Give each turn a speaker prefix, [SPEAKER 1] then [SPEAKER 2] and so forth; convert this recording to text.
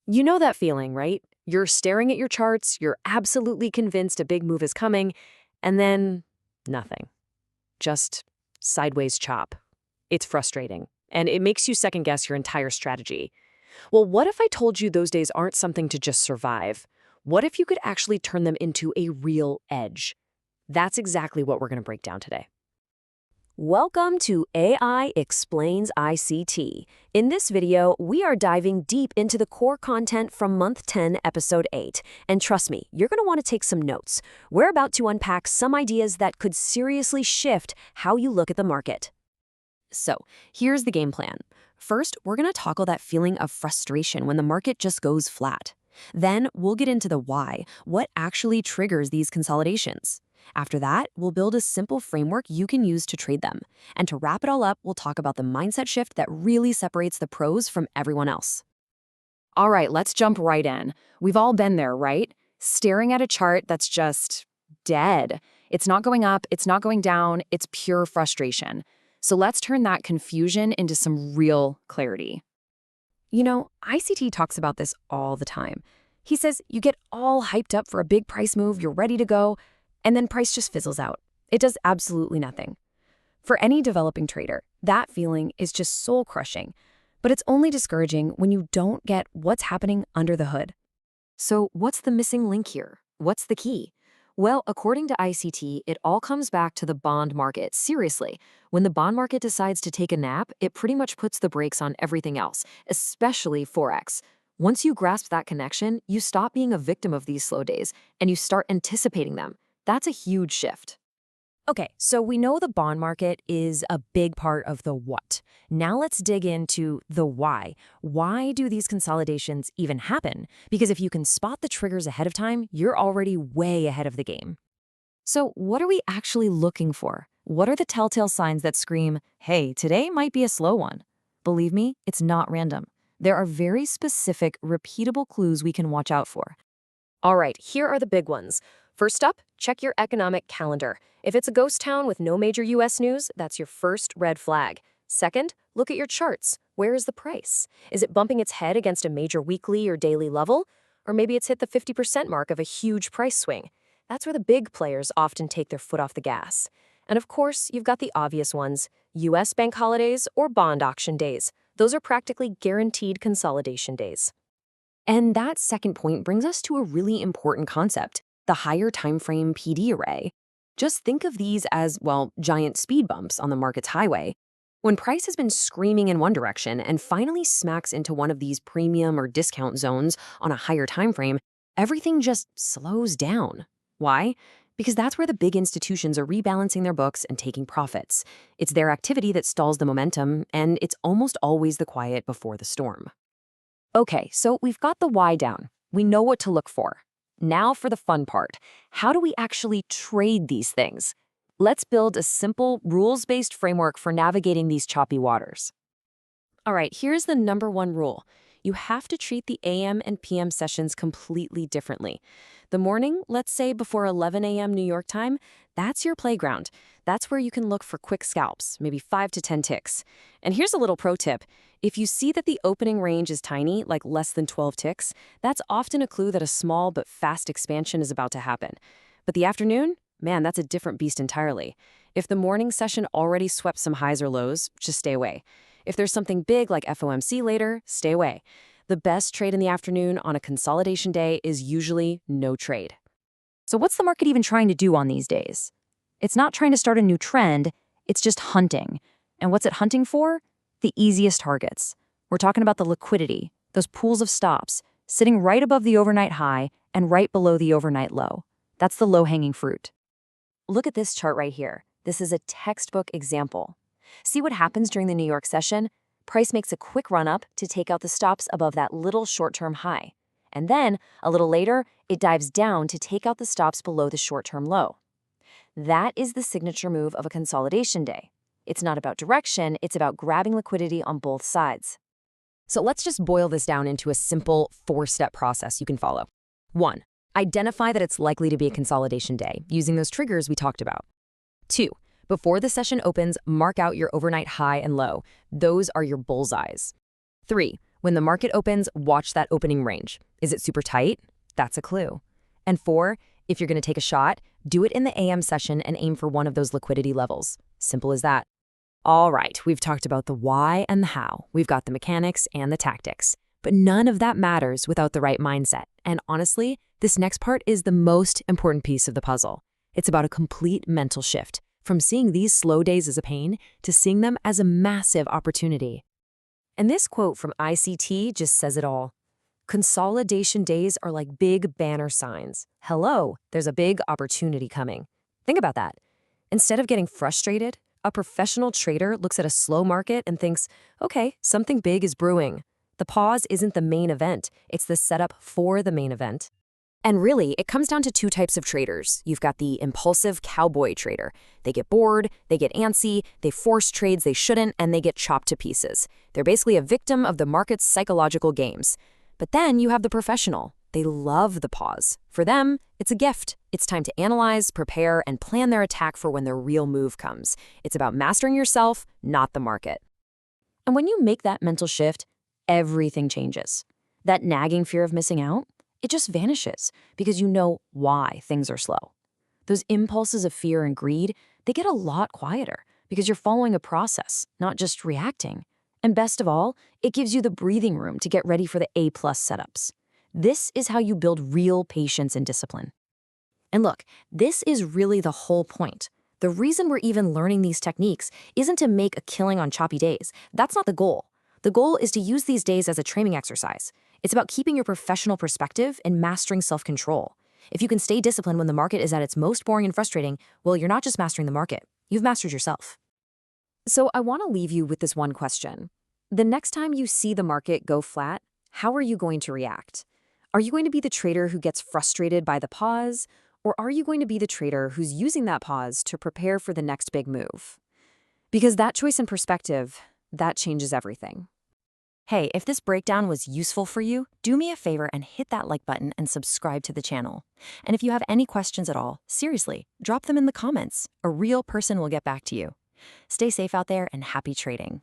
[SPEAKER 1] You know that feeling, right? You're staring at your charts, you're absolutely convinced a big move is coming, and then nothing. Just sideways chop. It's frustrating, and it makes you second guess your entire strategy. Well, what if I told you those days aren't something to just survive? What if you could actually turn them into a real edge? That's exactly what we're going to break down today. Welcome to AI Explains ICT. In this video, we are diving deep into the core content from month 10, episode 8. And trust me, you're going to want to take some notes. We're about to unpack some ideas that could seriously shift how you look at the market. So, here's the game plan. First, we're going to tackle that feeling of frustration when the market just goes flat. Then, we'll get into the why, what actually triggers these consolidations. After that, we'll build a simple framework you can use to trade them. And to wrap it all up, we'll talk about the mindset shift that really separates the pros from everyone else.
[SPEAKER 2] All right, let's jump right in. We've all been there, right? Staring at a chart that's just dead. It's not going up, it's not going down, it's pure frustration. So let's turn that confusion into some real clarity.
[SPEAKER 1] You know, ICT talks about this all the time. He says you get all hyped up for a big price move, you're ready to go, and then price just fizzles out. It does absolutely nothing. For any developing trader, that feeling is just soul-crushing, but it's only discouraging when you don't get what's happening under the hood.
[SPEAKER 2] So what's the missing link here? What's the key? Well, according to ICT, it all comes back to the bond market. Seriously, when the bond market decides to take a nap, it pretty much puts the brakes on everything else, especially Forex. Once you grasp that connection, you stop being a victim of these slow days, and you start anticipating them. That's a huge shift.
[SPEAKER 1] Okay, so we know the bond market is a big part of the what. Now let's dig into the why. Why do these consolidations even happen? Because if you can spot the triggers ahead of time, you're already way ahead of the game. So what are we actually looking for? What are the telltale signs that scream, hey, today might be a slow one? Believe me, it's not random. There are very specific, repeatable clues we can watch out for. All right, here are the big ones. First up, check your economic calendar. If it's a ghost town with no major U.S. news, that's your first red flag. Second, look at your charts. Where is the price? Is it bumping its head against a major weekly or daily level? Or maybe it's hit the 50% mark of a huge price swing. That's where the big players often take their foot off the gas. And of course, you've got the obvious ones, U.S. bank holidays or bond auction days. Those are practically guaranteed consolidation days. And that second point brings us to a really important concept, the higher timeframe PD array. Just think of these as, well, giant speed bumps on the market's highway. When price has been screaming in one direction and finally smacks into one of these premium or discount zones on a higher timeframe, everything just slows down. Why? Because that's where the big institutions are rebalancing their books and taking profits. It's their activity that stalls the momentum, and it's almost always the quiet before the storm. Okay, so we've got the why down. We know what to look for. Now for the fun part. How do we actually trade these things? Let's build a simple, rules-based framework for navigating these choppy waters. All right, here's the number one rule. You have to treat the AM and PM sessions completely differently. The morning, let's say before 11 a.m. New York time, that's your playground. That's where you can look for quick scalps, maybe 5 to 10 ticks. And here's a little pro tip. If you see that the opening range is tiny, like less than 12 ticks, that's often a clue that a small but fast expansion is about to happen. But the afternoon? Man, that's a different beast entirely. If the morning session already swept some highs or lows, just stay away. If there's something big like FOMC later, stay away. The best trade in the afternoon on a consolidation day is usually no trade. So what's the market even trying to do on these days? It's not trying to start a new trend, it's just hunting. And what's it hunting for? The easiest targets. We're talking about the liquidity, those pools of stops, sitting right above the overnight high and right below the overnight low. That's the low-hanging fruit. Look at this chart right here. This is a textbook example. See what happens during the New York session? Price makes a quick run-up to take out the stops above that little short-term high. And then, a little later, it dives down to take out the stops below the short-term low. That is the signature move of a consolidation day. It's not about direction, it's about grabbing liquidity on both sides. So let's just boil this down into a simple 4-step process you can follow. 1. Identify that it's likely to be a consolidation day, using those triggers we talked about. 2. Before the session opens, mark out your overnight high and low. Those are your bullseyes. 3. When the market opens, watch that opening range. Is it super tight? That's a clue. And 4, if you're going to take a shot, do it in the AM session and aim for one of those liquidity levels. Simple as that. All right, we've talked about the why and the how. We've got the mechanics and the tactics. But none of that matters without the right mindset. And honestly, this next part is the most important piece of the puzzle. It's about a complete mental shift, from seeing these slow days as a pain to seeing them as a massive opportunity. And this quote from ICT just says it all. Consolidation days are like big banner signs. Hello, there's a big opportunity coming. Think about that. Instead of getting frustrated, a professional trader looks at a slow market and thinks, okay, something big is brewing. The pause isn't the main event, it's the setup for the main event. And really, it comes down to 2 types of traders. You've got the impulsive cowboy trader. They get bored, they get antsy, they force trades they shouldn't, and they get chopped to pieces. They're basically a victim of the market's psychological games. But then you have the professional. They love the pause. For them, it's a gift. It's time to analyze, prepare, and plan their attack for when their real move comes. It's about mastering yourself, not the market. And when you make that mental shift, everything changes. That nagging fear of missing out, it just vanishes because you know why things are slow. Those impulses of fear and greed, they get a lot quieter because you're following a process, not just reacting. And best of all, it gives you the breathing room to get ready for the A-plus setups. This is how you build real patience and discipline. And look, this is really the whole point. The reason we're even learning these techniques isn't to make a killing on choppy days. That's not the goal. The goal is to use these days as a training exercise. It's about keeping your professional perspective and mastering self-control. If you can stay disciplined when the market is at its most boring and frustrating, well, you're not just mastering the market, you've mastered yourself. So I want to leave you with this one question. The next time you see the market go flat, how are you going to react? Are you going to be the trader who gets frustrated by the pause, or are you going to be the trader who's using that pause to prepare for the next big move? Because that choice and perspective, that changes everything. Hey, if this breakdown was useful for you, do me a favor and hit that like button and subscribe to the channel. And if you have any questions at all, seriously, drop them in the comments. A real person will get back to you. Stay safe out there and happy trading.